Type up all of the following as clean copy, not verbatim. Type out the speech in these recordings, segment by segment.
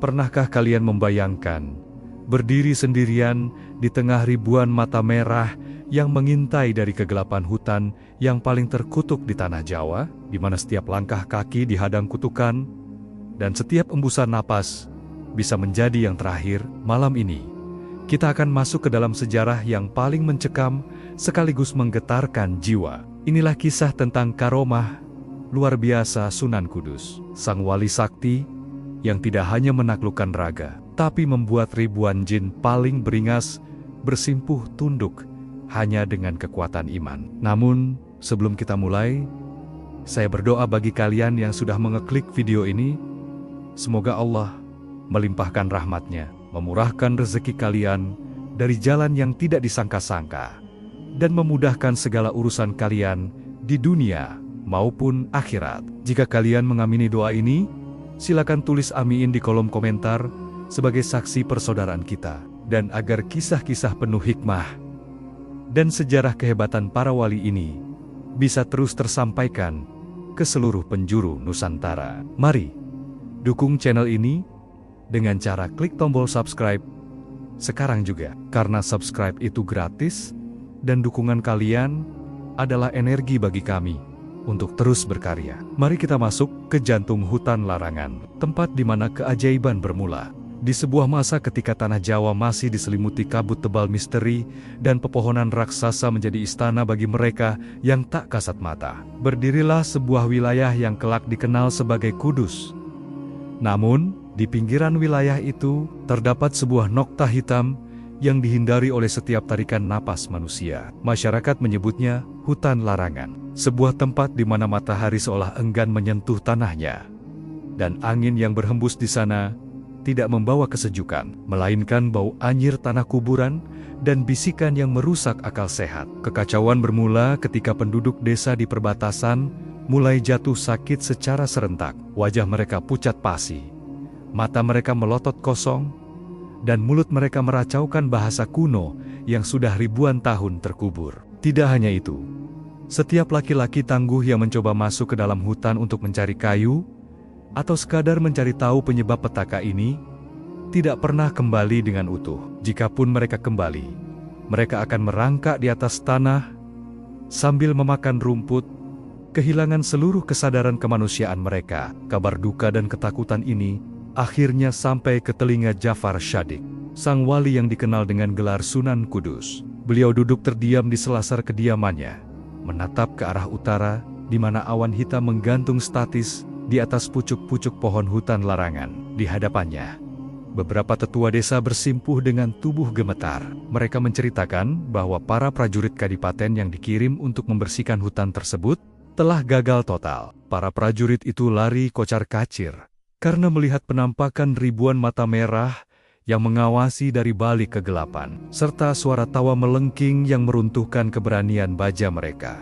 Pernahkah kalian membayangkan berdiri sendirian di tengah ribuan mata merah yang mengintai dari kegelapan hutan yang paling terkutuk di tanah Jawa, di mana setiap langkah kaki dihadang kutukan dan setiap embusan napas bisa menjadi yang terakhir? Malam ini kita akan masuk ke dalam sejarah yang paling mencekam sekaligus menggetarkan jiwa. Inilah kisah tentang karomah luar biasa Sunan Kudus, sang wali sakti yang tidak hanya menaklukkan raga, tapi membuat ribuan jin paling beringas bersimpuh tunduk hanya dengan kekuatan iman. Namun, sebelum kita mulai, saya berdoa bagi kalian yang sudah mengeklik video ini, semoga Allah melimpahkan rahmat-Nya, memurahkan rezeki kalian dari jalan yang tidak disangka-sangka, dan memudahkan segala urusan kalian di dunia maupun akhirat. Jika kalian mengamini doa ini, silakan tulis amin di kolom komentar sebagai saksi persaudaraan kita, dan agar kisah-kisah penuh hikmah dan sejarah kehebatan para wali ini bisa terus tersampaikan ke seluruh penjuru Nusantara. Mari dukung channel ini dengan cara klik tombol subscribe sekarang juga, karena subscribe itu gratis dan dukungan kalian adalah energi bagi kami untuk terus berkarya. Mari kita masuk ke jantung hutan larangan, tempat di mana keajaiban bermula. Di sebuah masa ketika tanah Jawa masih diselimuti kabut tebal misteri dan pepohonan raksasa menjadi istana bagi mereka yang tak kasat mata, berdirilah sebuah wilayah yang kelak dikenal sebagai Kudus. Namun, di pinggiran wilayah itu terdapat sebuah nokta hitam yang dihindari oleh setiap tarikan napas manusia. Masyarakat menyebutnya hutan larangan, sebuah tempat di mana matahari seolah enggan menyentuh tanahnya, dan angin yang berhembus di sana tidak membawa kesejukan, melainkan bau anyir tanah kuburan dan bisikan yang merusak akal sehat. Kekacauan bermula ketika penduduk desa di perbatasan mulai jatuh sakit secara serentak. Wajah mereka pucat pasi, mata mereka melotot kosong, dan mulut mereka meracaukan bahasa kuno yang sudah ribuan tahun terkubur. Tidak hanya itu, setiap laki-laki tangguh yang mencoba masuk ke dalam hutan untuk mencari kayu, atau sekadar mencari tahu penyebab petaka ini, tidak pernah kembali dengan utuh. Jikapun mereka kembali, mereka akan merangkak di atas tanah, sambil memakan rumput, kehilangan seluruh kesadaran kemanusiaan mereka. Kabar duka dan ketakutan ini akhirnya sampai ke telinga Jafar Shadiq, sang wali yang dikenal dengan gelar Sunan Kudus. Beliau duduk terdiam di selasar kediamannya, menatap ke arah utara, di mana awan hitam menggantung statis di atas pucuk-pucuk pohon hutan larangan. Di hadapannya, beberapa tetua desa bersimpuh dengan tubuh gemetar. Mereka menceritakan bahwa para prajurit kadipaten yang dikirim untuk membersihkan hutan tersebut telah gagal total. Para prajurit itu lari kocar-kacir karena melihat penampakan ribuan mata merah yang mengawasi dari balik kegelapan, serta suara tawa melengking yang meruntuhkan keberanian baja mereka.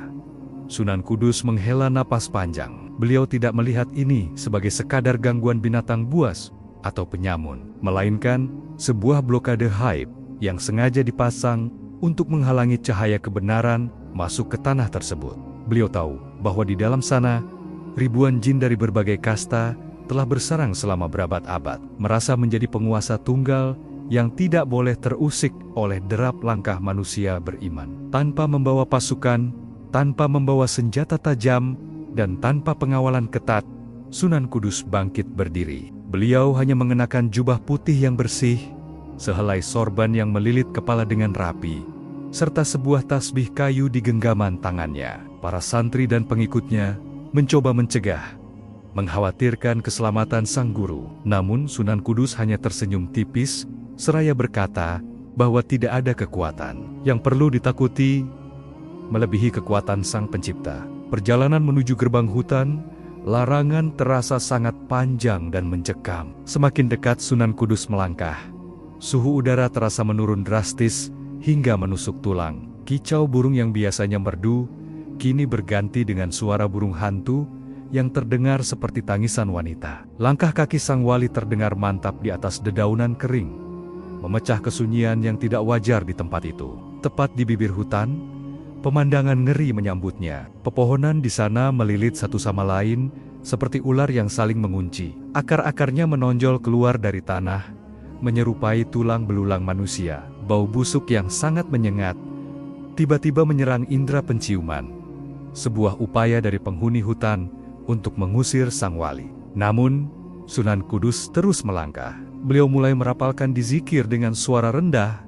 Sunan Kudus menghela napas panjang. Beliau tidak melihat ini sebagai sekadar gangguan binatang buas atau penyamun, melainkan sebuah blokade gaib yang sengaja dipasang untuk menghalangi cahaya kebenaran masuk ke tanah tersebut. Beliau tahu bahwa di dalam sana, ribuan jin dari berbagai kasta telah bersarang selama berabad-abad, merasa menjadi penguasa tunggal yang tidak boleh terusik oleh derap langkah manusia beriman. Tanpa membawa pasukan, tanpa membawa senjata tajam, dan tanpa pengawalan ketat, Sunan Kudus bangkit berdiri. Beliau hanya mengenakan jubah putih yang bersih, sehelai sorban yang melilit kepala dengan rapi, serta sebuah tasbih kayu di genggaman tangannya. Para santri dan pengikutnya mencoba mencegah, mengkhawatirkan keselamatan sang guru. Namun Sunan Kudus hanya tersenyum tipis, seraya berkata bahwa tidak ada kekuatan yang perlu ditakuti melebihi kekuatan Sang Pencipta. Perjalanan menuju gerbang hutan larangan terasa sangat panjang dan mencekam. Semakin dekat Sunan Kudus melangkah, suhu udara terasa menurun drastis hingga menusuk tulang. Kicau burung yang biasanya merdu, kini berganti dengan suara burung hantu yang terdengar seperti tangisan wanita. Langkah kaki sang wali terdengar mantap di atas dedaunan kering, memecah kesunyian yang tidak wajar di tempat itu. Tepat di bibir hutan, pemandangan ngeri menyambutnya. Pepohonan di sana melilit satu sama lain seperti ular yang saling mengunci. Akar-akarnya menonjol keluar dari tanah, menyerupai tulang belulang manusia. Bau busuk yang sangat menyengat tiba-tiba menyerang indera penciuman. Sebuah upaya dari penghuni hutan untuk mengusir sang wali. Namun, Sunan Kudus terus melangkah. Beliau mulai merapalkan dizikir dengan suara rendah,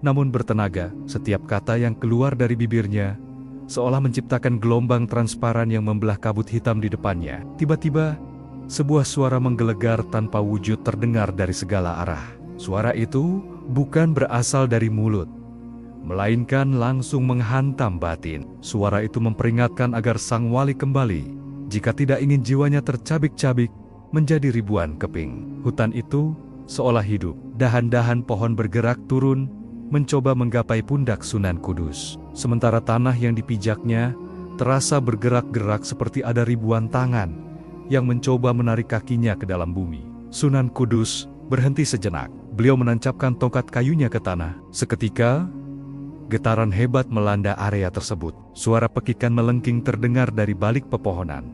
namun bertenaga. Setiap kata yang keluar dari bibirnya seolah menciptakan gelombang transparan yang membelah kabut hitam di depannya. Tiba-tiba, sebuah suara menggelegar tanpa wujud terdengar dari segala arah. Suara itu bukan berasal dari mulut, melainkan langsung menghantam batin. Suara itu memperingatkan agar sang wali kembali, jika tidak ingin jiwanya tercabik-cabik menjadi ribuan keping. Hutan itu seolah hidup. Dahan-dahan pohon bergerak turun, mencoba menggapai pundak Sunan Kudus. Sementara tanah yang dipijaknya terasa bergerak-gerak seperti ada ribuan tangan yang mencoba menarik kakinya ke dalam bumi. Sunan Kudus berhenti sejenak. Beliau menancapkan tongkat kayunya ke tanah. Seketika, getaran hebat melanda area tersebut. Suara pekikan melengking terdengar dari balik pepohonan.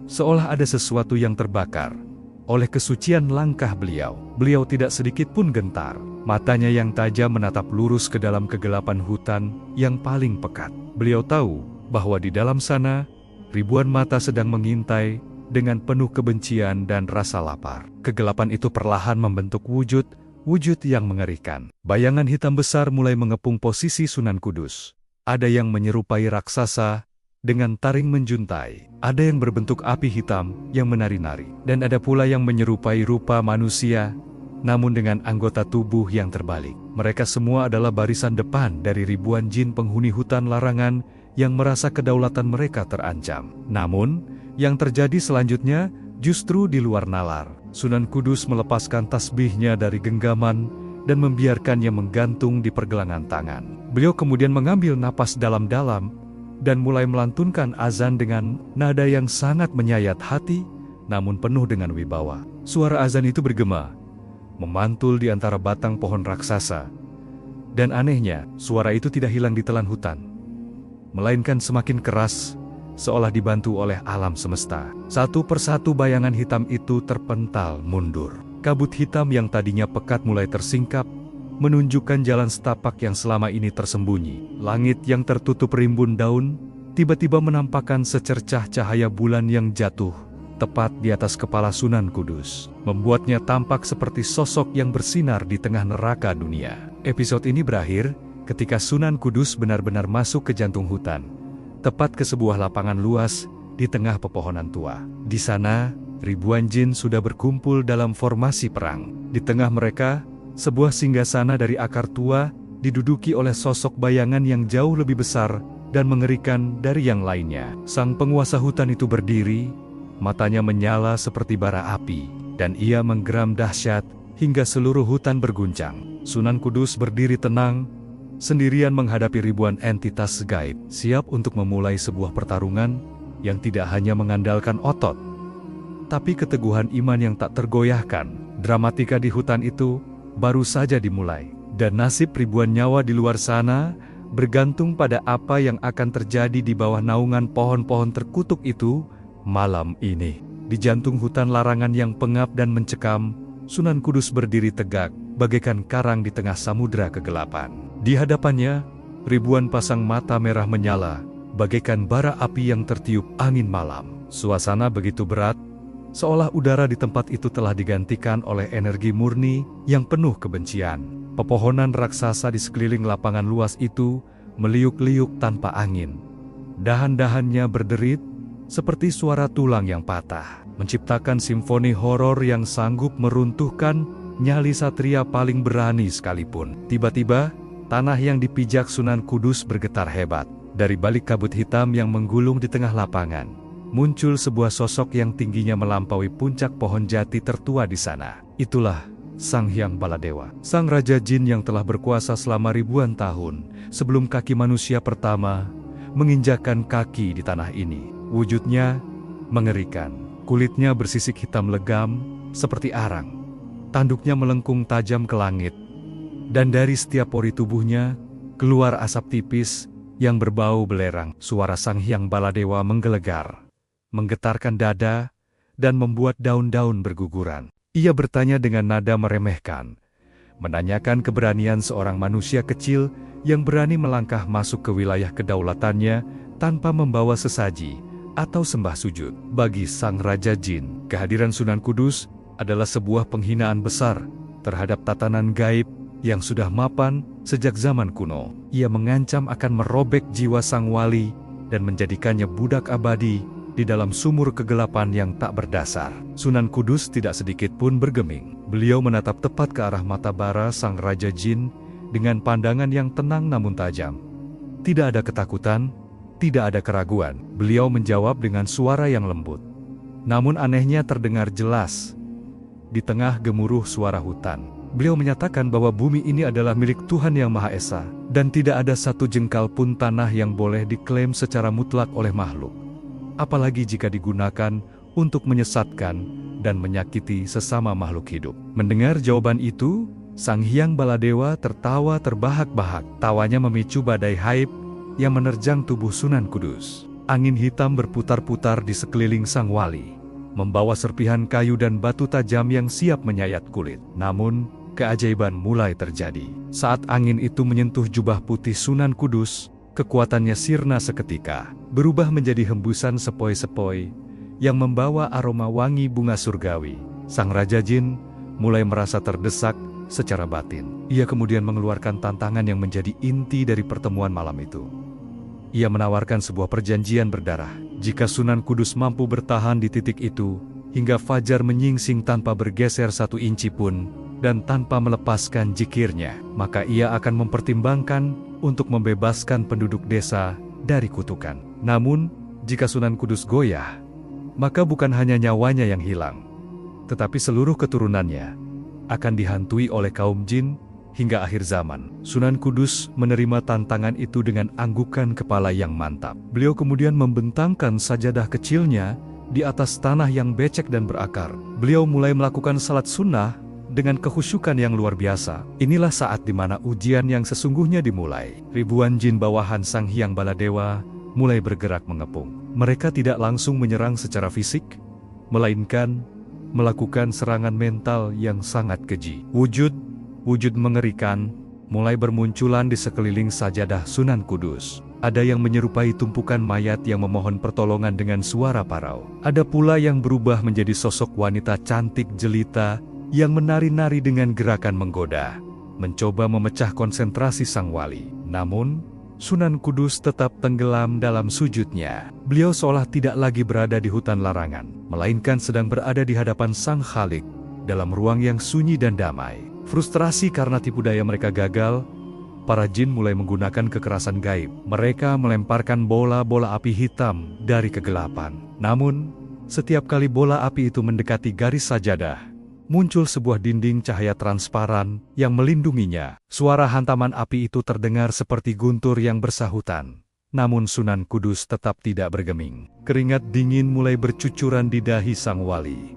Seolah ada sesuatu yang terbakar oleh kesucian langkah beliau. Beliau tidak sedikit pun gentar. Matanya yang tajam menatap lurus ke dalam kegelapan hutan yang paling pekat. Beliau tahu bahwa di dalam sana, ribuan mata sedang mengintai dengan penuh kebencian dan rasa lapar. Kegelapan itu perlahan membentuk wujud yang mengerikan. Bayangan hitam besar mulai mengepung posisi Sunan Kudus. Ada yang menyerupai raksasa dengan taring menjuntai. Ada yang berbentuk api hitam yang menari-nari. Dan ada pula yang menyerupai rupa manusia, namun dengan anggota tubuh yang terbalik. Mereka semua adalah barisan depan dari ribuan jin penghuni hutan larangan yang merasa kedaulatan mereka terancam. Namun, yang terjadi selanjutnya justru di luar nalar. Sunan Kudus melepaskan tasbihnya dari genggaman dan membiarkannya menggantung di pergelangan tangan. Beliau kemudian mengambil napas dalam-dalam dan mulai melantunkan azan dengan nada yang sangat menyayat hati, namun penuh dengan wibawa. Suara azan itu bergema, memantul di antara batang pohon raksasa. Dan anehnya, suara itu tidak hilang di telan hutan, melainkan semakin keras, seolah dibantu oleh alam semesta. Satu persatu bayangan hitam itu terpental mundur. Kabut hitam yang tadinya pekat mulai tersingkap, menunjukkan jalan setapak yang selama ini tersembunyi. Langit yang tertutup rimbun daun, tiba-tiba menampakkan secercah cahaya bulan yang jatuh tepat di atas kepala Sunan Kudus, membuatnya tampak seperti sosok yang bersinar di tengah neraka dunia. Episode ini berakhir ketika Sunan Kudus benar-benar masuk ke jantung hutan, tepat ke sebuah lapangan luas di tengah pepohonan tua. Di sana, ribuan jin sudah berkumpul dalam formasi perang. Di tengah mereka, sebuah singgasana dari akar tua diduduki oleh sosok bayangan yang jauh lebih besar dan mengerikan dari yang lainnya. Sang penguasa hutan itu berdiri, matanya menyala seperti bara api, dan ia menggeram dahsyat hingga seluruh hutan berguncang. Sunan Kudus berdiri tenang, sendirian menghadapi ribuan entitas gaib, siap untuk memulai sebuah pertarungan yang tidak hanya mengandalkan otot, tapi keteguhan iman yang tak tergoyahkan. Dramatika di hutan itu baru saja dimulai, dan nasib ribuan nyawa di luar sana bergantung pada apa yang akan terjadi di bawah naungan pohon-pohon terkutuk itu malam ini. Di jantung hutan larangan yang pengap dan mencekam, Sunan Kudus berdiri tegak, bagaikan karang di tengah samudera kegelapan. Di hadapannya, ribuan pasang mata merah menyala, bagaikan bara api yang tertiup angin malam. Suasana begitu berat, seolah udara di tempat itu telah digantikan oleh energi murni yang penuh kebencian. Pepohonan raksasa di sekeliling lapangan luas itu meliuk-liuk tanpa angin. Dahan-dahannya berderit seperti suara tulang yang patah, menciptakan simfoni horor yang sanggup meruntuhkan nyali satria paling berani sekalipun. Tiba-tiba, tanah yang dipijak Sunan Kudus bergetar hebat. Dari balik kabut hitam yang menggulung di tengah lapangan, muncul sebuah sosok yang tingginya melampaui puncak pohon jati tertua di sana. Itulah Sang Hyang Baladewa, sang raja jin yang telah berkuasa selama ribuan tahun sebelum kaki manusia pertama menginjakkan kaki di tanah ini. Wujudnya mengerikan, kulitnya bersisik hitam legam seperti arang, tanduknya melengkung tajam ke langit, dan dari setiap pori tubuhnya keluar asap tipis yang berbau belerang. Suara Sang Hyang Baladewa menggelegar, menggetarkan dada, dan membuat daun-daun berguguran. Ia bertanya dengan nada meremehkan, menanyakan keberanian seorang manusia kecil yang berani melangkah masuk ke wilayah kedaulatannya tanpa membawa sesaji atau sembah sujud. Bagi sang Raja Jin, kehadiran Sunan Kudus adalah sebuah penghinaan besar terhadap tatanan gaib yang sudah mapan sejak zaman kuno. Ia mengancam akan merobek jiwa sang wali dan menjadikannya budak abadi di dalam sumur kegelapan yang tak berdasar. Sunan Kudus tidak sedikit pun bergeming. Beliau menatap tepat ke arah mata bara sang Raja Jin dengan pandangan yang tenang namun tajam. Tidak ada ketakutan, tidak ada keraguan. Beliau menjawab dengan suara yang lembut. Namun anehnya terdengar jelas di tengah gemuruh suara hutan. Beliau menyatakan bahwa bumi ini adalah milik Tuhan Yang Maha Esa, dan tidak ada satu jengkal pun tanah yang boleh diklaim secara mutlak oleh makhluk, apalagi jika digunakan untuk menyesatkan dan menyakiti sesama makhluk hidup. Mendengar jawaban itu, Sang Hyang Baladewa tertawa terbahak-bahak. Tawanya memicu badai haib yang menerjang tubuh Sunan Kudus. Angin hitam berputar-putar di sekeliling sang wali, membawa serpihan kayu dan batu tajam yang siap menyayat kulit. Namun, keajaiban mulai terjadi. Saat angin itu menyentuh jubah putih Sunan Kudus, kekuatannya sirna seketika, berubah menjadi hembusan sepoi-sepoi yang membawa aroma wangi bunga surgawi. Sang Raja Jin mulai merasa terdesak secara batin. Ia kemudian mengeluarkan tantangan yang menjadi inti dari pertemuan malam itu. Ia menawarkan sebuah perjanjian berdarah. Jika Sunan Kudus mampu bertahan di titik itu hingga fajar menyingsing tanpa bergeser 1 inci pun dan tanpa melepaskan jikirnya, maka ia akan mempertimbangkan untuk membebaskan penduduk desa dari kutukan. Namun, jika Sunan Kudus goyah, maka bukan hanya nyawanya yang hilang, tetapi seluruh keturunannya akan dihantui oleh kaum jin hingga akhir zaman. Sunan Kudus menerima tantangan itu dengan anggukan kepala yang mantap. Beliau kemudian membentangkan sajadah kecilnya di atas tanah yang becek dan berakar. Beliau mulai melakukan salat sunnah dengan kehusyukan yang luar biasa. Inilah saat di mana ujian yang sesungguhnya dimulai. Ribuan jin bawahan Sang Hyang Baladewa mulai bergerak mengepung. Mereka tidak langsung menyerang secara fisik, melainkan melakukan serangan mental yang sangat keji. Wujud mengerikan mulai bermunculan di sekeliling sajadah Sunan Kudus. Ada yang menyerupai tumpukan mayat yang memohon pertolongan dengan suara parau. Ada pula yang berubah menjadi sosok wanita cantik jelita yang menari-nari dengan gerakan menggoda, mencoba memecah konsentrasi sang wali. Namun, Sunan Kudus tetap tenggelam dalam sujudnya. Beliau seolah tidak lagi berada di hutan larangan, melainkan sedang berada di hadapan Sang Khalik, dalam ruang yang sunyi dan damai. Frustrasi karena tipu daya mereka gagal, para jin mulai menggunakan kekerasan gaib. Mereka melemparkan bola-bola api hitam dari kegelapan. Namun, setiap kali bola api itu mendekati garis sajadah, muncul sebuah dinding cahaya transparan yang melindunginya. Suara hantaman api itu terdengar seperti guntur yang bersahutan. Namun Sunan Kudus tetap tidak bergeming. Keringat dingin mulai bercucuran di dahi sang wali,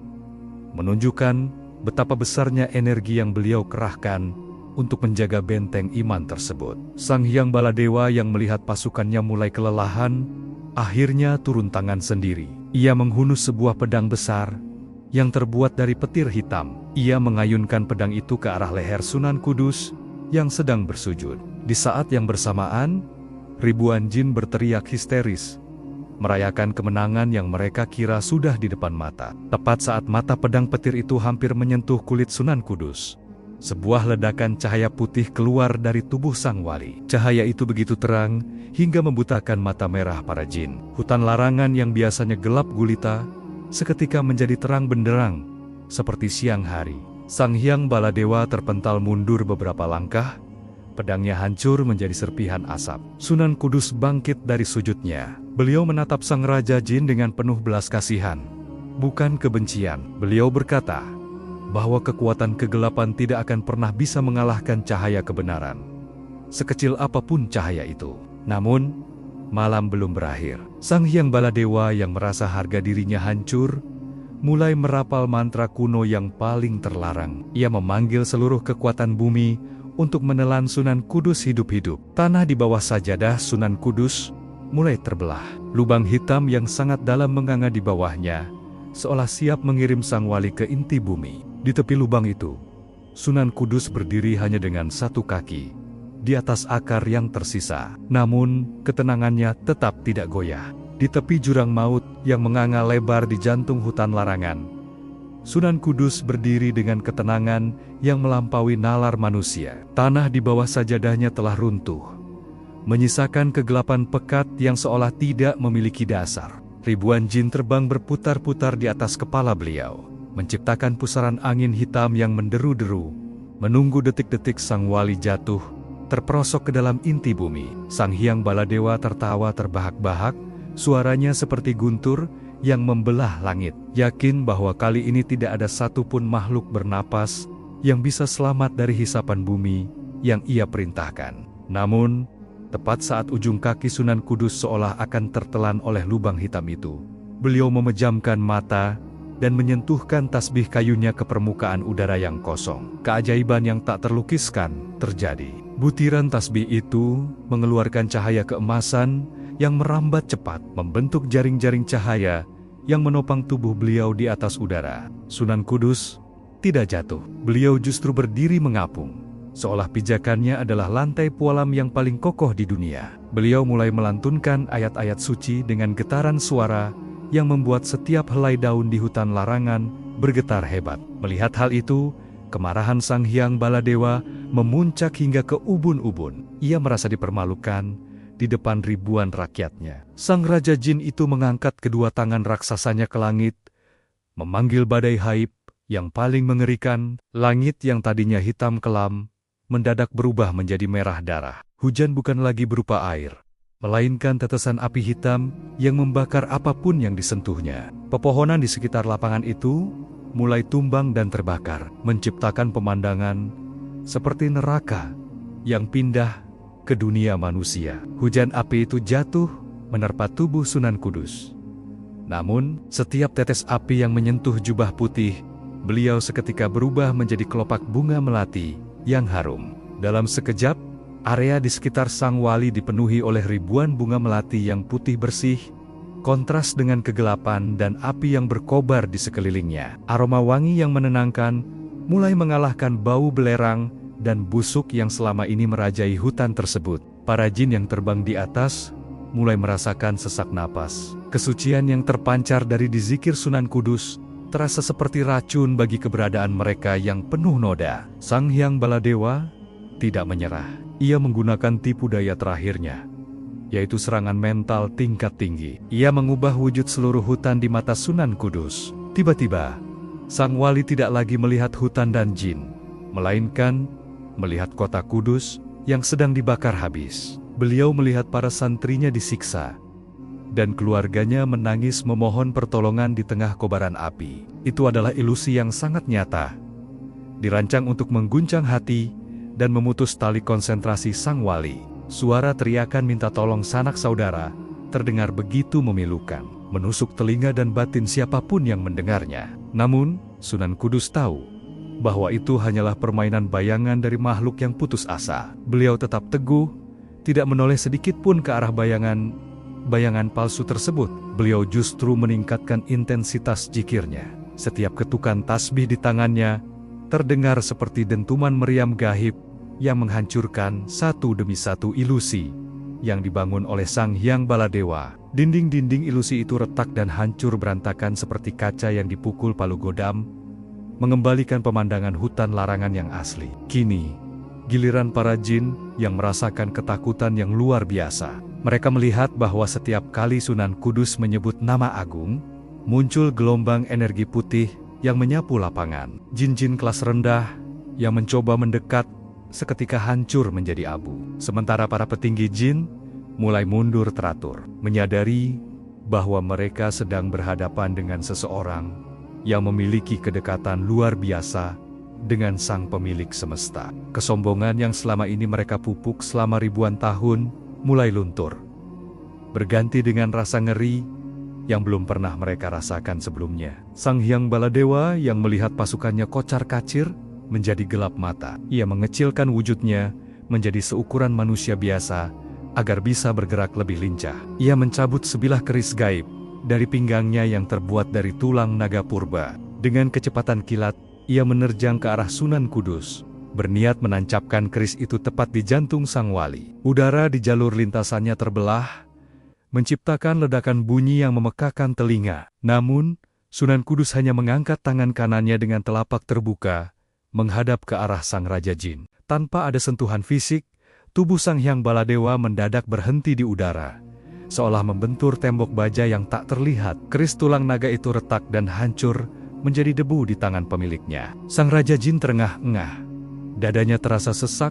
menunjukkan betapa besarnya energi yang beliau kerahkan untuk menjaga benteng iman tersebut. Sang Hyang Baladewa yang melihat pasukannya mulai kelelahan, akhirnya turun tangan sendiri. Ia menghunus sebuah pedang besar yang terbuat dari petir hitam. Ia mengayunkan pedang itu ke arah leher Sunan Kudus yang sedang bersujud. Di saat yang bersamaan, ribuan jin berteriak histeris, merayakan kemenangan yang mereka kira sudah di depan mata. Tepat saat mata pedang petir itu hampir menyentuh kulit Sunan Kudus, sebuah ledakan cahaya putih keluar dari tubuh sang wali. Cahaya itu begitu terang hingga membutakan mata merah para jin. Hutan larangan yang biasanya gelap gulita seketika menjadi terang benderang, seperti siang hari. Sang Hyang Baladewa terpental mundur beberapa langkah, pedangnya hancur menjadi serpihan asap. Sunan Kudus bangkit dari sujudnya. Beliau menatap Sang Raja Jin dengan penuh belas kasihan, bukan kebencian. Beliau berkata bahwa kekuatan kegelapan tidak akan pernah bisa mengalahkan cahaya kebenaran, sekecil apapun cahaya itu. Namun, malam belum berakhir. Sang Hyang Baladewa yang merasa harga dirinya hancur, mulai merapal mantra kuno yang paling terlarang. Ia memanggil seluruh kekuatan bumi untuk menelan Sunan Kudus hidup-hidup. Tanah di bawah sajadah Sunan Kudus mulai terbelah. Lubang hitam yang sangat dalam menganga di bawahnya, seolah siap mengirim sang wali ke inti bumi. Di tepi lubang itu, Sunan Kudus berdiri hanya dengan satu kaki, di atas akar yang tersisa. Namun, ketenangannya tetap tidak goyah. Di tepi jurang maut yang menganga lebar di jantung hutan larangan, Sunan Kudus berdiri dengan ketenangan yang melampaui nalar manusia. Tanah di bawah sajadahnya telah runtuh, menyisakan kegelapan pekat yang seolah tidak memiliki dasar. Ribuan jin terbang berputar-putar di atas kepala beliau, menciptakan pusaran angin hitam yang menderu-deru, menunggu detik-detik sang wali jatuh, terperosok ke dalam inti bumi. Sang Hyang Baladewa tertawa terbahak-bahak, suaranya seperti guntur yang membelah langit. Yakin bahwa kali ini tidak ada satupun makhluk bernapas yang bisa selamat dari hisapan bumi yang ia perintahkan. Namun, tepat saat ujung kaki Sunan Kudus seolah akan tertelan oleh lubang hitam itu, beliau memejamkan mata dan menyentuhkan tasbih kayunya ke permukaan udara yang kosong. Keajaiban yang tak terlukiskan terjadi. Butiran tasbih itu mengeluarkan cahaya keemasan yang merambat cepat, membentuk jaring-jaring cahaya yang menopang tubuh beliau di atas udara. Sunan Kudus tidak jatuh. Beliau justru berdiri mengapung, seolah pijakannya adalah lantai pualam yang paling kokoh di dunia. Beliau mulai melantunkan ayat-ayat suci dengan getaran suara yang membuat setiap helai daun di hutan larangan bergetar hebat. Melihat hal itu, kemarahan Sang Hyang Baladewa memuncak hingga ke ubun-ubun. Ia merasa dipermalukan di depan ribuan rakyatnya. Sang Raja Jin itu mengangkat kedua tangan raksasanya ke langit, memanggil badai haib yang paling mengerikan. Langit yang tadinya hitam kelam mendadak berubah menjadi merah darah. Hujan bukan lagi berupa air, melainkan tetesan api hitam yang membakar apapun yang disentuhnya. Pepohonan di sekitar lapangan itu mulai tumbang dan terbakar, menciptakan pemandangan seperti neraka yang pindah ke dunia manusia. Hujan api itu jatuh menerpa tubuh Sunan Kudus. Namun, setiap tetes api yang menyentuh jubah putih, beliau seketika berubah menjadi kelopak bunga melati yang harum. Dalam sekejap, area di sekitar sang wali dipenuhi oleh ribuan bunga melati yang putih bersih, kontras dengan kegelapan dan api yang berkobar di sekelilingnya. Aroma wangi yang menenangkan mulai mengalahkan bau belerang dan busuk yang selama ini merajai hutan tersebut. Para jin yang terbang di atas mulai merasakan sesak napas. Kesucian yang terpancar dari dizikir Sunan Kudus terasa seperti racun bagi keberadaan mereka yang penuh noda. Sang Hyang Baladewa tidak menyerah. Ia menggunakan tipu daya terakhirnya, yaitu serangan mental tingkat tinggi. Ia mengubah wujud seluruh hutan di mata Sunan Kudus. Tiba-tiba, sang wali tidak lagi melihat hutan dan jin, melainkan melihat kota Kudus yang sedang dibakar habis. Beliau melihat para santrinya disiksa, dan keluarganya menangis memohon pertolongan di tengah kobaran api. Itu adalah ilusi yang sangat nyata, dirancang untuk mengguncang hati dan memutus tali konsentrasi sang wali. Suara teriakan minta tolong sanak saudara terdengar begitu memilukan, menusuk telinga dan batin siapapun yang mendengarnya. Namun, Sunan Kudus tahu bahwa itu hanyalah permainan bayangan dari makhluk yang putus asa. Beliau tetap teguh, tidak menoleh sedikit pun ke arah bayangan palsu tersebut. Beliau justru meningkatkan intensitas zikirnya. Setiap ketukan tasbih di tangannya terdengar seperti dentuman meriam gaib yang menghancurkan satu demi satu ilusi yang dibangun oleh Sang Hyang Baladewa. Dinding-dinding ilusi itu retak dan hancur berantakan seperti kaca yang dipukul palu godam, mengembalikan pemandangan hutan larangan yang asli. Kini, giliran para jin yang merasakan ketakutan yang luar biasa. Mereka melihat bahwa setiap kali Sunan Kudus menyebut nama agung, muncul gelombang energi putih yang menyapu lapangan. Jin-jin kelas rendah yang mencoba mendekat seketika hancur menjadi abu. Sementara para petinggi jin mulai mundur teratur, menyadari bahwa mereka sedang berhadapan dengan seseorang yang memiliki kedekatan luar biasa dengan sang pemilik semesta. Kesombongan yang selama ini mereka pupuk selama ribuan tahun mulai luntur, berganti dengan rasa ngeri yang belum pernah mereka rasakan sebelumnya. Sang Hyang Baladewa yang melihat pasukannya kocar-kacir menjadi gelap mata. Ia mengecilkan wujudnya menjadi seukuran manusia biasa agar bisa bergerak lebih lincah. Ia mencabut sebilah keris gaib dari pinggangnya yang terbuat dari tulang naga purba. Dengan kecepatan kilat, ia menerjang ke arah Sunan Kudus, berniat menancapkan keris itu tepat di jantung sang wali. Udara di jalur lintasannya terbelah, menciptakan ledakan bunyi yang memekakan telinga. Namun, Sunan Kudus hanya mengangkat tangan kanannya dengan telapak terbuka, menghadap ke arah sang Raja Jin. Tanpa ada sentuhan fisik, tubuh Sang Hyang Baladewa mendadak berhenti di udara, seolah membentur tembok baja yang tak terlihat. Keris tulang naga itu retak dan hancur, menjadi debu di tangan pemiliknya. Sang Raja Jin terengah-engah. Dadanya terasa sesak,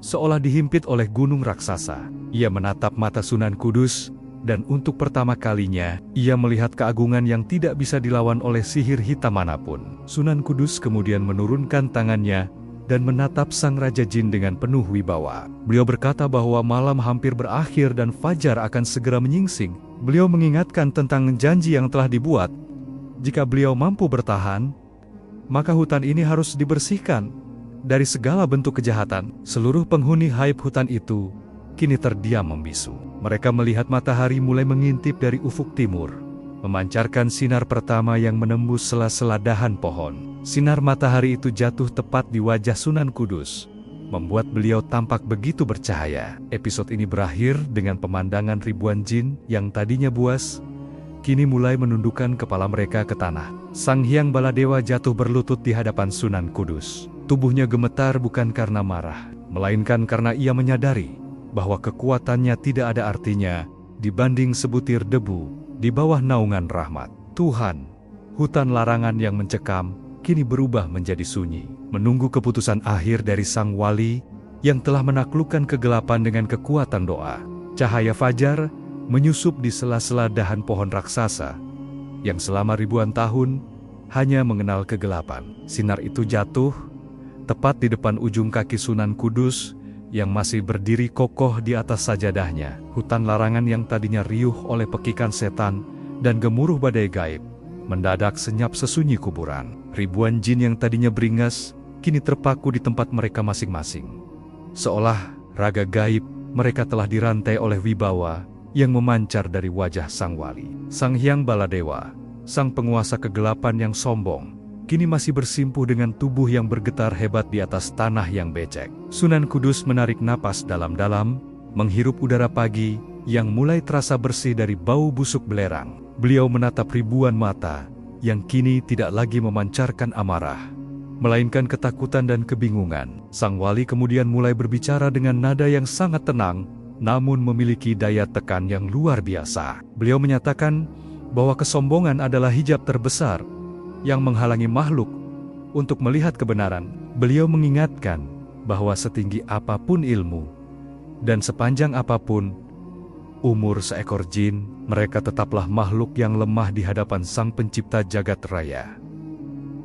seolah dihimpit oleh gunung raksasa. Ia menatap mata Sunan Kudus, dan untuk pertama kalinya, ia melihat keagungan yang tidak bisa dilawan oleh sihir hitam manapun. Sunan Kudus kemudian menurunkan tangannya, dan menatap Sang Raja Jin dengan penuh wibawa. Beliau berkata bahwa malam hampir berakhir dan fajar akan segera menyingsing. Beliau mengingatkan tentang janji yang telah dibuat. Jika beliau mampu bertahan, maka hutan ini harus dibersihkan dari segala bentuk kejahatan. Seluruh penghuni haib hutan itu kini terdiam membisu. Mereka melihat matahari mulai mengintip dari ufuk timur, memancarkan sinar pertama yang menembus sela-sela dahan pohon. Sinar matahari itu jatuh tepat di wajah Sunan Kudus, membuat beliau tampak begitu bercahaya. Episode ini berakhir dengan pemandangan ribuan jin yang tadinya buas, kini mulai menundukkan kepala mereka ke tanah. Sang Hyang Baladewa jatuh berlutut di hadapan Sunan Kudus. Tubuhnya gemetar bukan karena marah, melainkan karena ia menyadari bahwa kekuatannya tidak ada artinya dibanding sebutir debu di bawah naungan rahmat Tuhan. Hutan larangan yang mencekam kini berubah menjadi sunyi, menunggu keputusan akhir dari sang wali yang telah menaklukkan kegelapan dengan kekuatan doa. Cahaya fajar menyusup di sela-sela dahan pohon raksasa yang selama ribuan tahun hanya mengenal kegelapan. Sinar itu jatuh tepat di depan ujung kaki Sunan Kudus yang masih berdiri kokoh di atas sajadahnya. Hutan larangan yang tadinya riuh oleh pekikan setan dan gemuruh badai gaib, mendadak senyap sesunyi kuburan. Ribuan jin yang tadinya beringas, kini terpaku di tempat mereka masing-masing. Seolah raga gaib, mereka telah dirantai oleh wibawa yang memancar dari wajah sang wali. Sang Hyang Baladewa, sang penguasa kegelapan yang sombong, kini masih bersimpuh dengan tubuh yang bergetar hebat di atas tanah yang becek. Sunan Kudus menarik napas dalam-dalam, menghirup udara pagi yang mulai terasa bersih dari bau busuk belerang. Beliau menatap ribuan mata yang kini tidak lagi memancarkan amarah, melainkan ketakutan dan kebingungan. Sang wali kemudian mulai berbicara dengan nada yang sangat tenang, namun memiliki daya tekan yang luar biasa. Beliau menyatakan bahwa kesombongan adalah hijab terbesar yang menghalangi makhluk untuk melihat kebenaran. Beliau mengingatkan bahwa setinggi apapun ilmu dan sepanjang apapun umur seekor jin, mereka tetaplah makhluk yang lemah di hadapan Sang Pencipta Jagat Raya.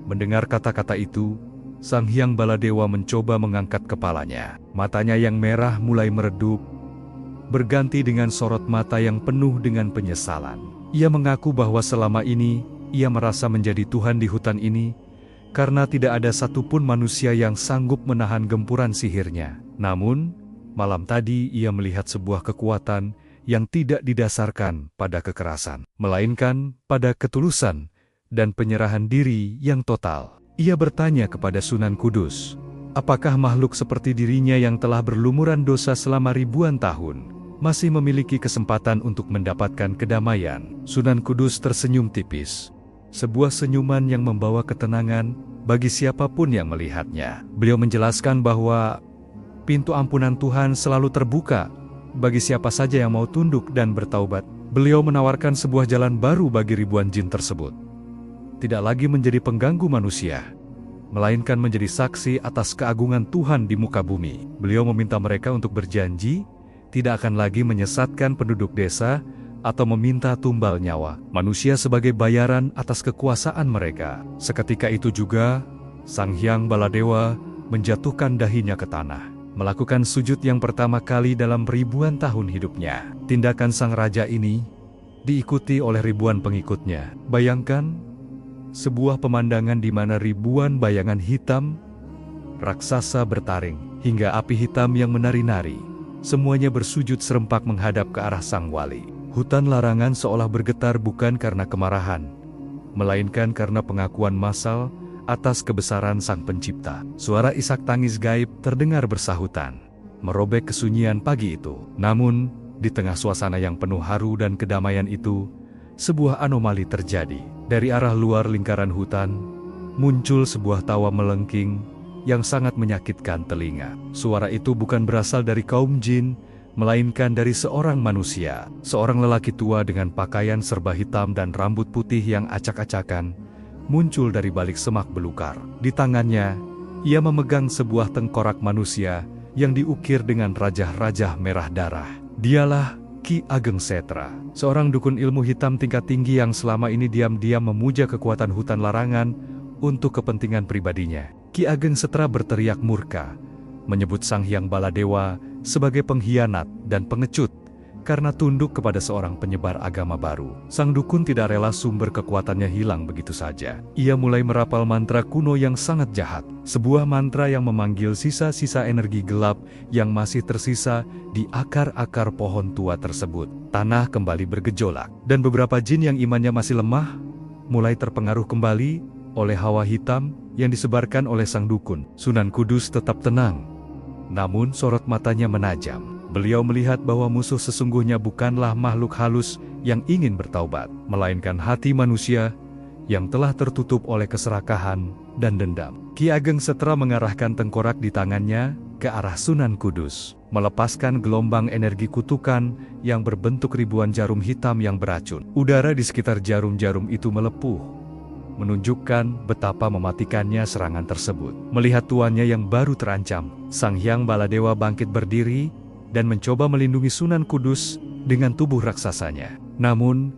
Mendengar kata-kata itu, Sang Hyang Baladewa mencoba mengangkat kepalanya. Matanya yang merah mulai meredup, berganti dengan sorot mata yang penuh dengan penyesalan. Ia mengaku bahwa selama ini ia merasa menjadi Tuhan di hutan ini, karena tidak ada satupun manusia yang sanggup menahan gempuran sihirnya. Namun, malam tadi ia melihat sebuah kekuatan yang tidak didasarkan pada kekerasan, melainkan pada ketulusan dan penyerahan diri yang total. Ia bertanya kepada Sunan Kudus, apakah makhluk seperti dirinya yang telah berlumuran dosa selama ribuan tahun masih memiliki kesempatan untuk mendapatkan kedamaian? Sunan Kudus tersenyum tipis, sebuah senyuman yang membawa ketenangan bagi siapapun yang melihatnya. Beliau menjelaskan bahwa pintu ampunan Tuhan selalu terbuka bagi siapa saja yang mau tunduk dan bertaubat. Beliau menawarkan sebuah jalan baru bagi ribuan jin tersebut. Tidak lagi menjadi pengganggu manusia, melainkan menjadi saksi atas keagungan Tuhan di muka bumi. Beliau meminta mereka untuk berjanji tidak akan lagi menyesatkan penduduk desa atau meminta tumbal nyawa manusia sebagai bayaran atas kekuasaan mereka. Seketika itu juga, Sang Hyang Baladewa menjatuhkan dahinya ke tanah, melakukan sujud yang pertama kali dalam ribuan tahun hidupnya. Tindakan sang raja ini diikuti oleh ribuan pengikutnya. Bayangkan sebuah pemandangan di mana ribuan bayangan hitam raksasa bertaring, hingga api hitam yang menari-nari semuanya bersujud serempak menghadap ke arah sang wali. Hutan larangan seolah bergetar bukan karena kemarahan, melainkan karena pengakuan massal atas kebesaran sang pencipta. Suara isak tangis gaib terdengar bersahutan, merobek kesunyian pagi itu. Namun, di tengah suasana yang penuh haru dan kedamaian itu, sebuah anomali terjadi. Dari arah luar lingkaran hutan, muncul sebuah tawa melengking yang sangat menyakitkan telinga. Suara itu bukan berasal dari kaum jin, melainkan dari seorang manusia. Seorang lelaki tua dengan pakaian serba hitam dan rambut putih yang acak-acakan, muncul dari balik semak belukar. Di tangannya, ia memegang sebuah tengkorak manusia yang diukir dengan rajah-rajah merah darah. Dialah Ki Ageng Setra, seorang dukun ilmu hitam tingkat tinggi yang selama ini diam-diam memuja kekuatan hutan larangan untuk kepentingan pribadinya. Ki Ageng Setra berteriak murka, menyebut Sang Hyang Baladewa sebagai pengkhianat dan pengecut karena tunduk kepada seorang penyebar agama baru. Sang dukun tidak rela sumber kekuatannya hilang begitu saja. Ia mulai merapal mantra kuno yang sangat jahat, sebuah mantra yang memanggil sisa-sisa energi gelap yang masih tersisa di akar-akar pohon tua tersebut. Tanah kembali bergejolak, dan beberapa jin yang imannya masih lemah mulai terpengaruh kembali oleh hawa hitam yang disebarkan oleh sang dukun. Sunan Kudus tetap tenang, namun sorot matanya menajam. Beliau melihat bahwa musuh sesungguhnya bukanlah makhluk halus yang ingin bertaubat, melainkan hati manusia yang telah tertutup oleh keserakahan dan dendam. Ki Ageng Setra mengarahkan tengkorak di tangannya ke arah Sunan Kudus, melepaskan gelombang energi kutukan yang berbentuk ribuan jarum hitam yang beracun. Udara di sekitar jarum-jarum itu melepuh, menunjukkan betapa mematikannya serangan tersebut. Melihat tuannya yang baru terancam, Sang Hyang Baladewa bangkit berdiri dan mencoba melindungi Sunan Kudus dengan tubuh raksasanya. Namun,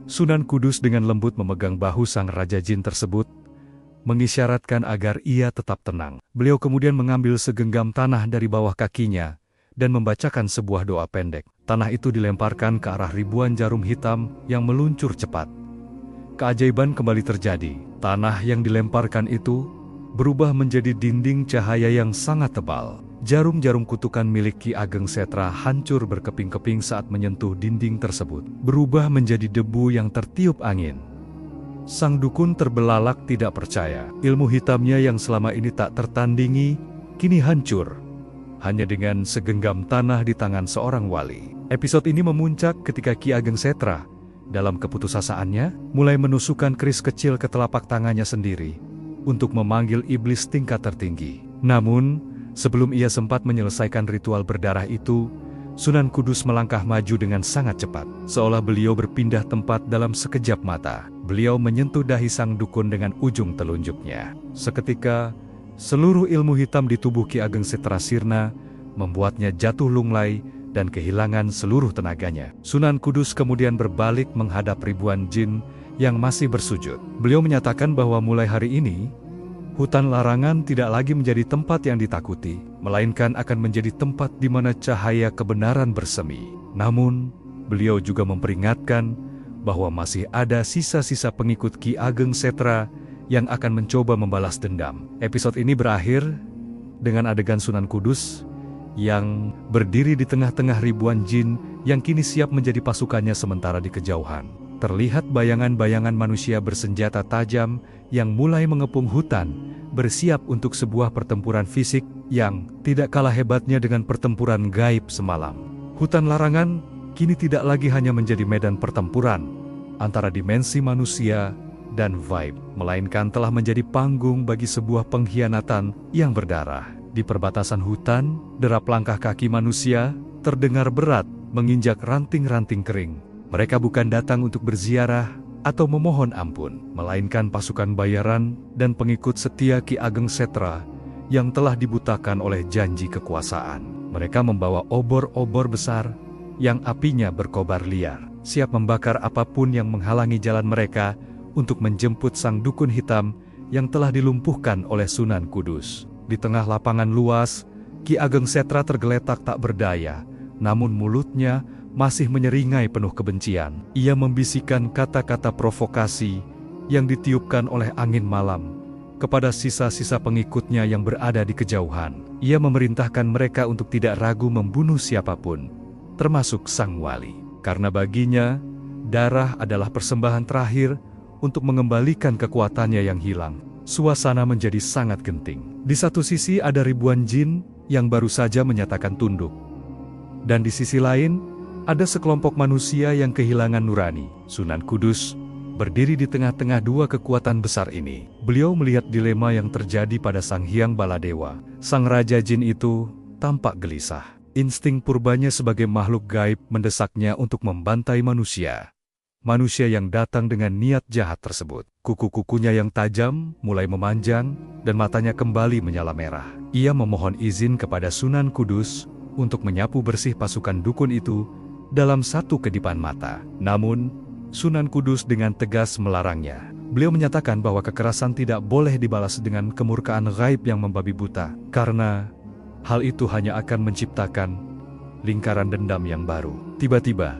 Sunan Kudus dengan lembut memegang bahu sang Raja Jin tersebut, mengisyaratkan agar ia tetap tenang. Beliau kemudian mengambil segenggam tanah dari bawah kakinya dan membacakan sebuah doa pendek. Tanah itu dilemparkan ke arah ribuan jarum hitam yang meluncur cepat. Keajaiban kembali terjadi. Tanah yang dilemparkan itu berubah menjadi dinding cahaya yang sangat tebal. Jarum-jarum kutukan milik Ki Ageng Setra hancur berkeping-keping saat menyentuh dinding tersebut, berubah menjadi debu yang tertiup angin. Sang dukun terbelalak tidak percaya. Ilmu hitamnya yang selama ini tak tertandingi, kini hancur hanya dengan segenggam tanah di tangan seorang wali. Episode ini memuncak ketika Ki Ageng Setra, dalam keputusasaannya, mulai menusukkan keris kecil ke telapak tangannya sendiri untuk memanggil iblis tingkat tertinggi. Namun, sebelum ia sempat menyelesaikan ritual berdarah itu, Sunan Kudus melangkah maju dengan sangat cepat. Seolah beliau berpindah tempat dalam sekejap mata. Beliau menyentuh dahi sang dukun dengan ujung telunjuknya. Seketika, seluruh ilmu hitam di tubuh Ki Ageng Setra sirna, membuatnya jatuh lunglai dan kehilangan seluruh tenaganya. Sunan Kudus kemudian berbalik menghadap ribuan jin yang masih bersujud. Beliau menyatakan bahwa mulai hari ini, hutan larangan tidak lagi menjadi tempat yang ditakuti, melainkan akan menjadi tempat di mana cahaya kebenaran bersemi. Namun, beliau juga memperingatkan bahwa masih ada sisa-sisa pengikut Ki Ageng Setra yang akan mencoba membalas dendam. Episode ini berakhir dengan adegan Sunan Kudus yang berdiri di tengah-tengah ribuan jin yang kini siap menjadi pasukannya sementara di kejauhan. Terlihat bayangan-bayangan manusia bersenjata tajam yang mulai mengepung hutan, bersiap untuk sebuah pertempuran fisik yang tidak kalah hebatnya dengan pertempuran gaib semalam. Hutan larangan kini tidak lagi hanya menjadi medan pertempuran antara dimensi manusia dan vibe, melainkan telah menjadi panggung bagi sebuah pengkhianatan yang berdarah. Di perbatasan hutan, derap langkah kaki manusia terdengar berat menginjak ranting-ranting kering. Mereka bukan datang untuk berziarah atau memohon ampun, melainkan pasukan bayaran dan pengikut setia Ki Ageng Setra yang telah dibutakan oleh janji kekuasaan. Mereka membawa obor-obor besar yang apinya berkobar liar, siap membakar apapun yang menghalangi jalan mereka untuk menjemput sang dukun hitam yang telah dilumpuhkan oleh Sunan Kudus. Di tengah lapangan luas, Ki Ageng Setra tergeletak tak berdaya, namun mulutnya masih menyeringai penuh kebencian. Ia membisikkan kata-kata provokasi yang ditiupkan oleh angin malam kepada sisa-sisa pengikutnya yang berada di kejauhan. Ia memerintahkan mereka untuk tidak ragu membunuh siapapun, termasuk sang wali. Karena baginya, darah adalah persembahan terakhir untuk mengembalikan kekuatannya yang hilang. Suasana menjadi sangat genting. Di satu sisi ada ribuan jin yang baru saja menyatakan tunduk. Dan di sisi lain, ada sekelompok manusia yang kehilangan nurani. Sunan Kudus berdiri di tengah-tengah dua kekuatan besar ini. Beliau melihat dilema yang terjadi pada Sang Hyang Baladewa. Sang Raja Jin itu tampak gelisah. Insting purbanya sebagai makhluk gaib mendesaknya untuk membantai manusia. Manusia yang datang dengan niat jahat tersebut. Kuku-kukunya yang tajam mulai memanjang dan matanya kembali menyala merah. Ia memohon izin kepada Sunan Kudus untuk menyapu bersih pasukan dukun itu dalam satu kedipan mata. Namun, Sunan Kudus dengan tegas melarangnya. Beliau menyatakan bahwa kekerasan tidak boleh dibalas dengan kemurkaan gaib yang membabi buta, karena hal itu hanya akan menciptakan lingkaran dendam yang baru. Tiba-tiba,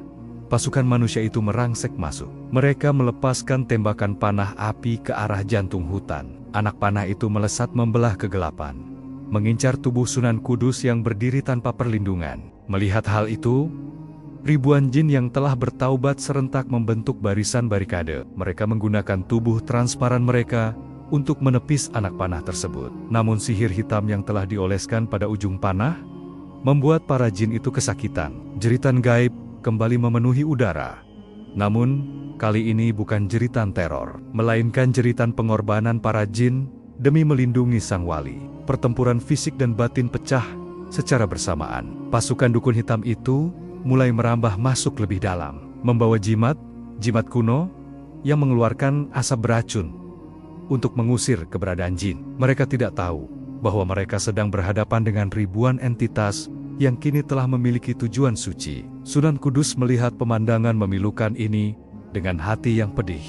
pasukan manusia itu merangsek masuk. Mereka melepaskan tembakan panah api ke arah jantung hutan. Anak panah itu melesat membelah kegelapan, mengincar tubuh Sunan Kudus yang berdiri tanpa perlindungan. Melihat hal itu, ribuan jin yang telah bertaubat serentak membentuk barisan barikade. Mereka menggunakan tubuh transparan mereka untuk menepis anak panah tersebut. Namun sihir hitam yang telah dioleskan pada ujung panah membuat para jin itu kesakitan. Jeritan gaib kembali memenuhi udara. Namun, kali ini bukan jeritan teror, melainkan jeritan pengorbanan para jin demi melindungi sang wali. Pertempuran fisik dan batin pecah secara bersamaan. Pasukan dukun hitam itu mulai merambah masuk lebih dalam, membawa jimat kuno yang mengeluarkan asap beracun untuk mengusir keberadaan jin. Mereka tidak tahu bahwa mereka sedang berhadapan dengan ribuan entitas yang kini telah memiliki tujuan suci. Sunan Kudus melihat pemandangan memilukan ini dengan hati yang pedih.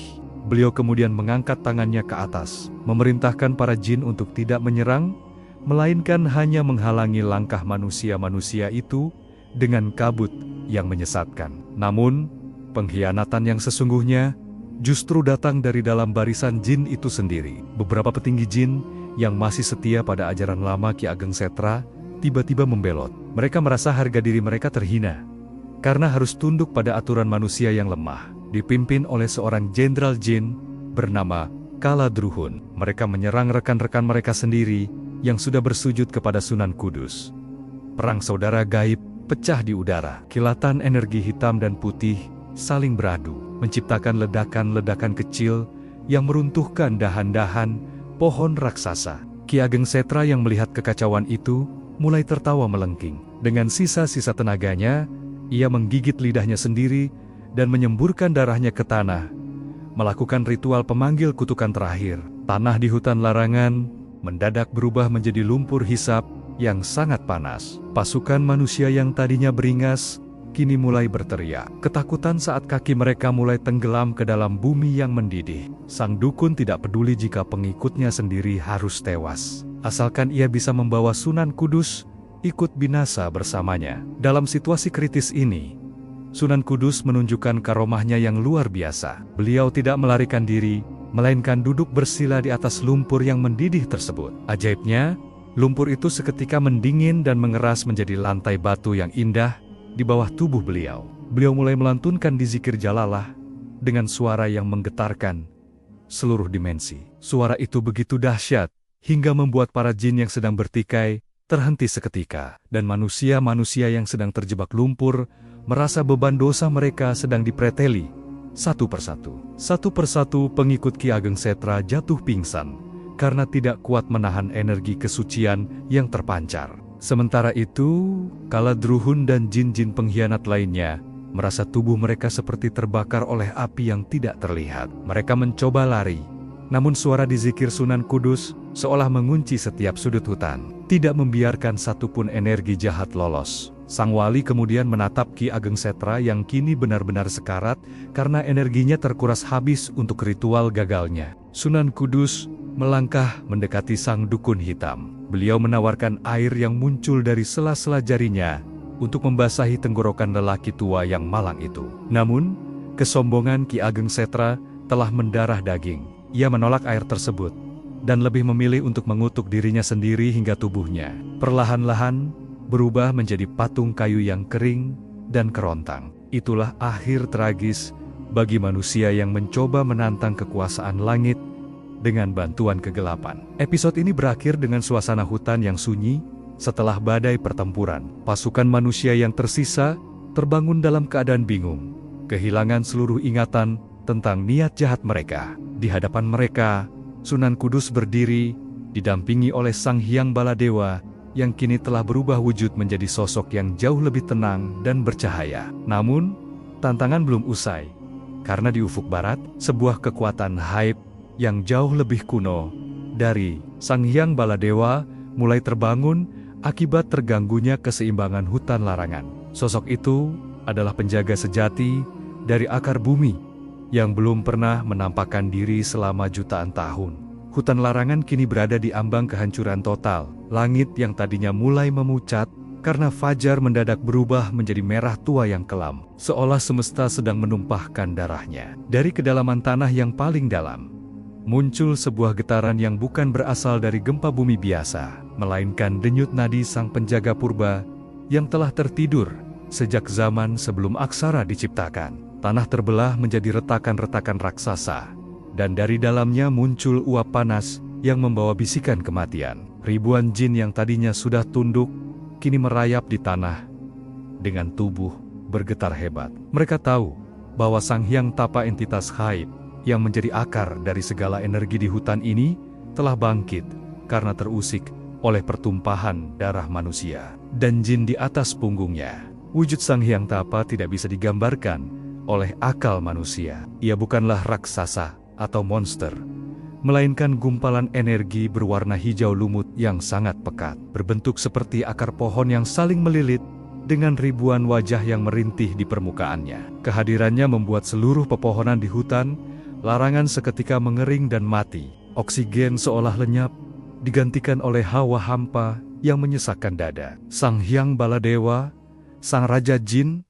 Beliau kemudian mengangkat tangannya ke atas, memerintahkan para jin untuk tidak menyerang, melainkan hanya menghalangi langkah manusia-manusia itu dengan kabut yang menyesatkan. Namun, pengkhianatan yang sesungguhnya justru datang dari dalam barisan jin itu sendiri. Beberapa petinggi jin yang masih setia pada ajaran lama Ki Ageng Setra tiba-tiba membelot. Mereka merasa harga diri mereka terhina karena harus tunduk pada aturan manusia yang lemah. Dipimpin oleh seorang jenderal jin bernama Kaladruhun, mereka menyerang rekan-rekan mereka sendiri yang sudah bersujud kepada Sunan Kudus. Perang saudara gaib pecah di udara. Kilatan energi hitam dan putih saling beradu, menciptakan ledakan-ledakan kecil yang meruntuhkan dahan-dahan pohon raksasa. Ki Ageng Setra yang melihat kekacauan itu mulai tertawa melengking. Dengan sisa-sisa tenaganya, ia menggigit lidahnya sendiri dan menyemburkan darahnya ke tanah, melakukan ritual pemanggil kutukan terakhir. Tanah di hutan larangan mendadak berubah menjadi lumpur hisap yang sangat panas. Pasukan manusia yang tadinya beringas, kini mulai berteriak. Ketakutan saat kaki mereka mulai tenggelam ke dalam bumi yang mendidih. Sang dukun tidak peduli jika pengikutnya sendiri harus tewas, asalkan ia bisa membawa Sunan Kudus ikut binasa bersamanya. Dalam situasi kritis ini, Sunan Kudus menunjukkan karomahnya yang luar biasa. Beliau tidak melarikan diri, melainkan duduk bersila di atas lumpur yang mendidih tersebut. Ajaibnya, lumpur itu seketika mendingin dan mengeras menjadi lantai batu yang indah di bawah tubuh beliau. Beliau mulai melantunkan dzikir jalalah dengan suara yang menggetarkan seluruh dimensi. Suara itu begitu dahsyat hingga membuat para jin yang sedang bertikai terhenti seketika, dan manusia-manusia yang sedang terjebak lumpur merasa beban dosa mereka sedang dipreteli satu persatu. Satu persatu pengikut Ki Ageng Setra jatuh pingsan karena tidak kuat menahan energi kesucian yang terpancar. Sementara itu, Kaladruhun dan jin-jin pengkhianat lainnya merasa tubuh mereka seperti terbakar oleh api yang tidak terlihat. Mereka mencoba lari, namun suara dzikir Sunan Kudus seolah mengunci setiap sudut hutan, tidak membiarkan satupun energi jahat lolos. Sang wali kemudian menatap Ki Ageng Setra yang kini benar-benar sekarat karena energinya terkuras habis untuk ritual gagalnya. Sunan Kudus melangkah mendekati sang dukun hitam. Beliau menawarkan air yang muncul dari sela-sela jarinya untuk membasahi tenggorokan lelaki tua yang malang itu. Namun, kesombongan Ki Ageng Setra telah mendarah daging. Ia menolak air tersebut, dan lebih memilih untuk mengutuk dirinya sendiri hingga tubuhnya perlahan-lahan berubah menjadi patung kayu yang kering dan kerontang. Itulah akhir tragis bagi manusia yang mencoba menantang kekuasaan langit dengan bantuan kegelapan. Episode ini berakhir dengan suasana hutan yang sunyi. Setelah badai pertempuran, pasukan manusia yang tersisa terbangun dalam keadaan bingung, kehilangan seluruh ingatan tentang niat jahat mereka. Di hadapan mereka, Sunan Kudus berdiri, didampingi oleh Sang Hyang Baladewa, yang kini telah berubah wujud menjadi sosok yang jauh lebih tenang dan bercahaya. Namun, tantangan belum usai, karena di ufuk barat, sebuah kekuatan haib yang jauh lebih kuno dari Sang Hyang Baladewa mulai terbangun akibat terganggunya keseimbangan hutan larangan. Sosok itu adalah penjaga sejati dari akar bumi yang belum pernah menampakkan diri selama jutaan tahun. Hutan larangan kini berada di ambang kehancuran total. Langit yang tadinya mulai memucat karena fajar mendadak berubah menjadi merah tua yang kelam, seolah semesta sedang menumpahkan darahnya. Dari kedalaman tanah yang paling dalam, muncul sebuah getaran yang bukan berasal dari gempa bumi biasa, melainkan denyut nadi sang penjaga purba yang telah tertidur sejak zaman sebelum aksara diciptakan. Tanah terbelah menjadi retakan-retakan raksasa, dan dari dalamnya muncul uap panas yang membawa bisikan kematian. Ribuan jin yang tadinya sudah tunduk, kini merayap di tanah dengan tubuh bergetar hebat. Mereka tahu bahwa Sang Hyang Tapa, entitas haib yang menjadi akar dari segala energi di hutan ini, telah bangkit karena terusik oleh pertumpahan darah manusia dan jin di atas punggungnya. Wujud Sang Hyang Tapa tidak bisa digambarkan oleh akal manusia. Ia bukanlah raksasa atau monster, melainkan gumpalan energi berwarna hijau lumut yang sangat pekat, berbentuk seperti akar pohon yang saling melilit dengan ribuan wajah yang merintih di permukaannya. Kehadirannya membuat seluruh pepohonan di hutan larangan seketika mengering dan mati. Oksigen seolah lenyap, digantikan oleh hawa hampa yang menyesakkan dada. Sang Hyang Baladewa, sang Raja Jin,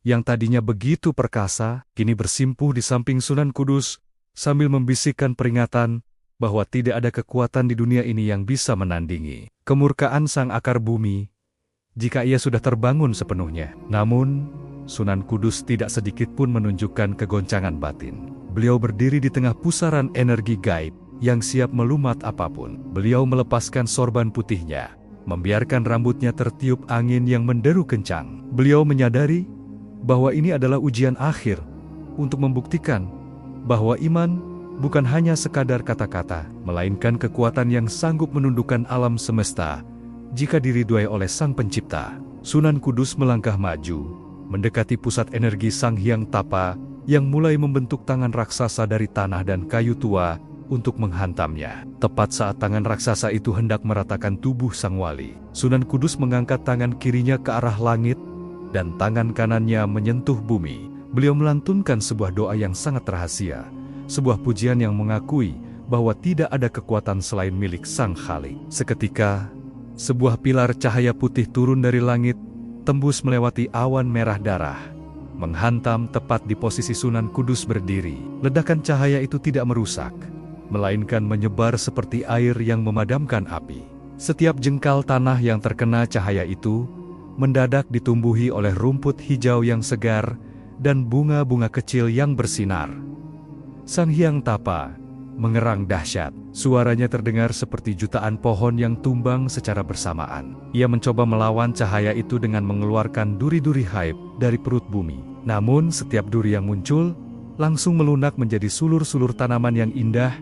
yang tadinya begitu perkasa, kini bersimpuh di samping Sunan Kudus, sambil membisikkan peringatan bahwa tidak ada kekuatan di dunia ini yang bisa menandingi kemurkaan sang akar bumi jika ia sudah terbangun sepenuhnya. Namun, Sunan Kudus tidak sedikit pun menunjukkan kegoncangan batin. Beliau berdiri di tengah pusaran energi gaib yang siap melumat apapun. Beliau melepaskan sorban putihnya, membiarkan rambutnya tertiup angin yang menderu kencang. Beliau menyadari bahwa ini adalah ujian akhir untuk membuktikan bahwa iman bukan hanya sekadar kata-kata, melainkan kekuatan yang sanggup menundukkan alam semesta jika diridhoi oleh Sang Pencipta. Sunan Kudus melangkah maju, mendekati pusat energi Sang Hyang Tapa yang mulai membentuk tangan raksasa dari tanah dan kayu tua untuk menghantamnya. Tepat saat tangan raksasa itu hendak meratakan tubuh sang wali, Sunan Kudus mengangkat tangan kirinya ke arah langit dan tangan kanannya menyentuh bumi. Beliau melantunkan sebuah doa yang sangat rahasia, sebuah pujian yang mengakui bahwa tidak ada kekuatan selain milik Sang Khalik. Seketika, sebuah pilar cahaya putih turun dari langit, tembus melewati awan merah darah, menghantam tepat di posisi Sunan Kudus berdiri. Ledakan cahaya itu tidak merusak, melainkan menyebar seperti air yang memadamkan api. Setiap jengkal tanah yang terkena cahaya itu mendadak ditumbuhi oleh rumput hijau yang segar dan bunga-bunga kecil yang bersinar. Sang Hyang Tapa mengerang dahsyat. Suaranya terdengar seperti jutaan pohon yang tumbang secara bersamaan. Ia mencoba melawan cahaya itu dengan mengeluarkan duri-duri haib dari perut bumi. Namun setiap duri yang muncul langsung melunak menjadi sulur-sulur tanaman yang indah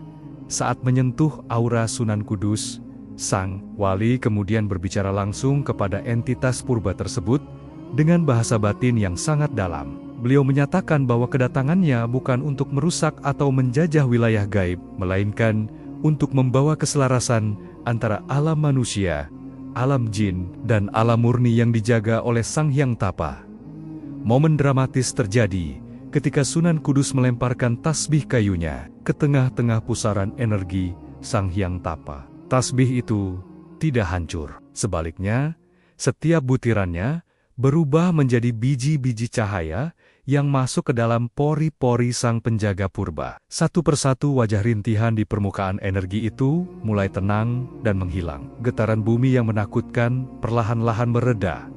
saat menyentuh aura Sunan Kudus. Sang wali kemudian berbicara langsung kepada entitas purba tersebut dengan bahasa batin yang sangat dalam. Beliau menyatakan bahwa kedatangannya bukan untuk merusak atau menjajah wilayah gaib, melainkan untuk membawa keselarasan antara alam manusia, alam jin, dan alam murni yang dijaga oleh Sang Hyang Tapa. Momen dramatis terjadi ketika Sunan Kudus melemparkan tasbih kayunya ke tengah-tengah pusaran energi Sang Hyang Tapa. Tasbih itu tidak hancur. Sebaliknya, setiap butirannya berubah menjadi biji-biji cahaya yang masuk ke dalam pori-pori sang penjaga purba. Satu persatu wajah rintihan di permukaan energi itu mulai tenang dan menghilang. Getaran bumi yang menakutkan perlahan-lahan mereda,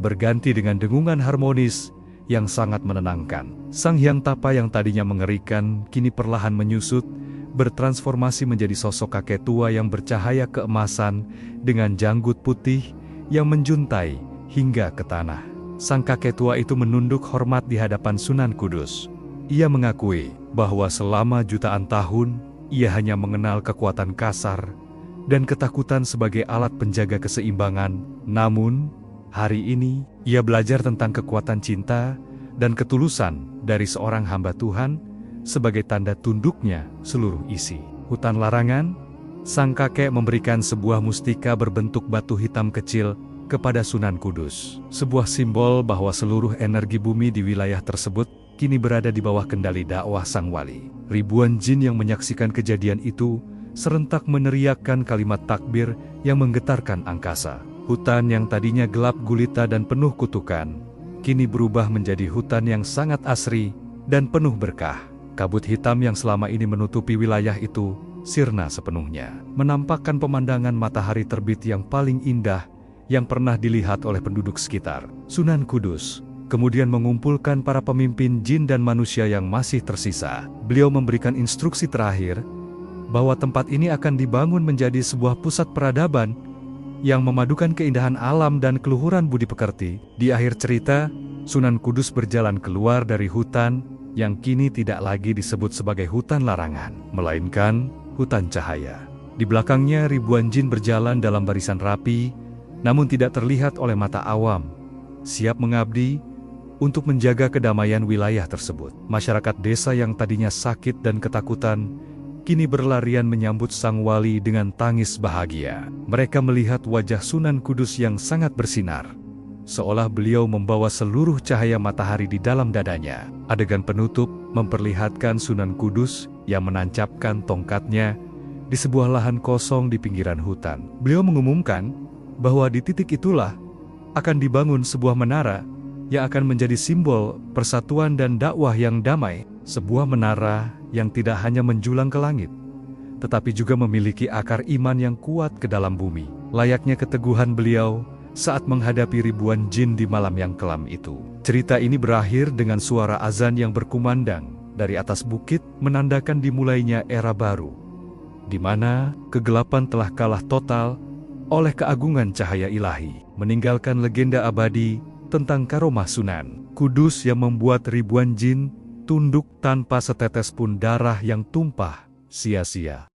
berganti dengan dengungan harmonis yang sangat menenangkan. Sang Hyang Tapa yang tadinya mengerikan, kini perlahan menyusut, bertransformasi menjadi sosok kakek tua yang bercahaya keemasan dengan janggut putih yang menjuntai hingga ke tanah. Sang kakek tua itu menunduk hormat di hadapan Sunan Kudus. Ia mengakui bahwa selama jutaan tahun, ia hanya mengenal kekuatan kasar dan ketakutan sebagai alat penjaga keseimbangan. Namun, hari ini, ia belajar tentang kekuatan cinta dan ketulusan dari seorang hamba Tuhan sebagai tanda tunduknya seluruh isi. Hutan larangan, sang kakek memberikan sebuah mustika berbentuk batu hitam kecil kepada Sunan Kudus. Sebuah simbol bahwa seluruh energi bumi di wilayah tersebut kini berada di bawah kendali dakwah sang wali. Ribuan jin yang menyaksikan kejadian itu serentak meneriakkan kalimat takbir yang menggetarkan angkasa. Hutan yang tadinya gelap gulita dan penuh kutukan, kini berubah menjadi hutan yang sangat asri dan penuh berkah. Kabut hitam yang selama ini menutupi wilayah itu sirna sepenuhnya, menampakkan pemandangan matahari terbit yang paling indah yang pernah dilihat oleh penduduk sekitar. Sunan Kudus kemudian mengumpulkan para pemimpin jin dan manusia yang masih tersisa. Beliau memberikan instruksi terakhir bahwa tempat ini akan dibangun menjadi sebuah pusat peradaban yang memadukan keindahan alam dan keluhuran budi pekerti. Di akhir cerita, Sunan Kudus berjalan keluar dari hutan yang kini tidak lagi disebut sebagai hutan larangan, melainkan hutan cahaya. Di belakangnya ribuan jin berjalan dalam barisan rapi, namun tidak terlihat oleh mata awam, siap mengabdi untuk menjaga kedamaian wilayah tersebut. Masyarakat desa yang tadinya sakit dan ketakutan, kini berlarian menyambut sang wali dengan tangis bahagia. Mereka melihat wajah Sunan Kudus yang sangat bersinar, seolah beliau membawa seluruh cahaya matahari di dalam dadanya. Adegan penutup memperlihatkan Sunan Kudus yang menancapkan tongkatnya di sebuah lahan kosong di pinggiran hutan. Beliau mengumumkan bahwa di titik itulah akan dibangun sebuah menara yang akan menjadi simbol persatuan dan dakwah yang damai. Sebuah menara yang tidak hanya menjulang ke langit, tetapi juga memiliki akar iman yang kuat ke dalam bumi. Layaknya keteguhan beliau saat menghadapi ribuan jin di malam yang kelam itu. Cerita ini berakhir dengan suara azan yang berkumandang dari atas bukit, menandakan dimulainya era baru, di mana kegelapan telah kalah total oleh keagungan cahaya ilahi, meninggalkan legenda abadi tentang karomah Sunan Kudus yang membuat ribuan jin tunduk tanpa setetes pun darah yang tumpah sia-sia.